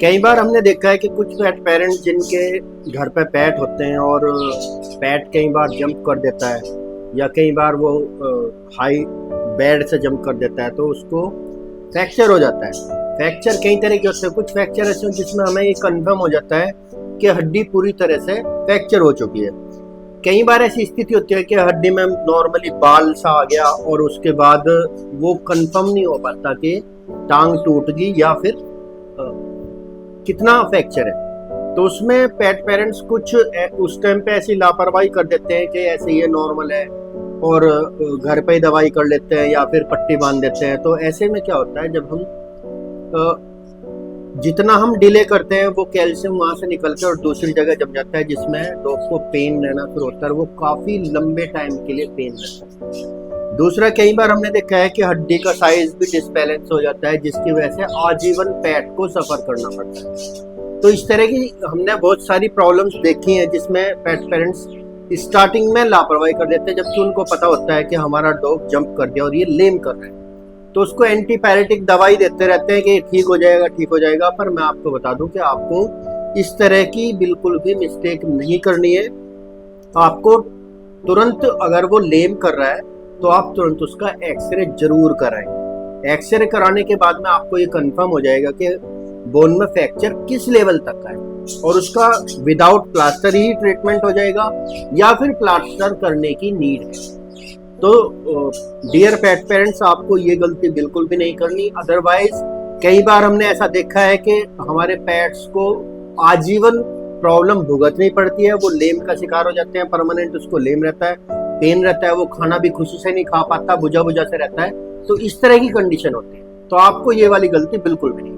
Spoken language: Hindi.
कई बार हमने देखा है कि कुछ पेट पेरेंट्स जिनके घर पे पेट होते हैं और पेट कई बार जंप कर देता है या कई बार वो हाई बेड से जंप कर देता है तो उसको फ्रैक्चर हो जाता है। फ्रैक्चर कई तरह के होते हैं, कुछ फ्रैक्चर ऐसे होते हैं जिसमें हमें ये कंफर्म हो जाता है कि हड्डी पूरी तरह से फ्रैक्चर हो चुकी है। कई बार ऐसी स्थिति होती है कि हड्डी में नॉर्मली बाल सा आ गया और उसके बाद वो कंफर्म नहीं हो पाता कि टांग टूट गई या फिर कितना फ्रैक्चर है। तो उसमें पेट पेरेंट्स कुछ उस टाइम पे ऐसी लापरवाही कर देते हैं कि ऐसे ये नॉर्मल है और घर पे ही दवाई कर लेते हैं या फिर पट्टी बांध देते हैं। तो ऐसे में क्या होता है, जब हम जितना हम डिले करते हैं वो कैल्शियम वहां से निकल के और दूसरी जगह जम जाता है जिसमें डॉग को पेन रहना शुरू होता है। वो काफी लंबे टाइम के लिए पेन रहता है। दूसरा, कई बार हमने देखा है कि हड्डी का साइज भी डिसबैलेंस हो जाता है जिसकी वजह से आजीवन पेट को सफर करना पड़ता है। तो इस तरह की हमने बहुत सारी प्रॉब्लम्स देखी हैं जिसमें पेट पेरेंट्स स्टार्टिंग में लापरवाही कर देते हैं जबकि उनको पता होता है कि हमारा डॉग जंप कर दिया और ये लेम कर रहा है। तो उसको एंटीपायरेटिक दवाई देते रहते हैं कि ठीक हो जाएगा ठीक हो जाएगा। पर मैं आपको बता दूं कि आपको इस तरह की बिल्कुल भी मिस्टेक नहीं करनी है। आपको तुरंत, अगर वो लेम कर रहा है तो आप तुरंत उसका एक्सरे जरूर कराएं। एक्सरे कराने के बाद में आपको ये कंफर्म हो जाएगा कि बोन में फ्रैक्चर किस लेवल तक का है और उसका विदाउट प्लास्टर ही ट्रीटमेंट हो जाएगा या फिर प्लास्टर करने की नीड है। तो डियर पेट पेरेंट्स, आपको ये गलती बिल्कुल भी नहीं करनी। अदरवाइज कई बार हमने ऐसा देखा है कि हमारे पेट्स को आजीवन प्रॉब्लम भुगतनी पड़ती है। वो लेम का शिकार हो जाते हैं, परमानेंट उसको लेम रहता है, पेन रहता है, वो खाना भी खुशी से नहीं खा पाता, बुझा बुझा से रहता है। तो इस तरह की कंडीशन होती है। तो आपको ये वाली गलती बिल्कुल भी नहीं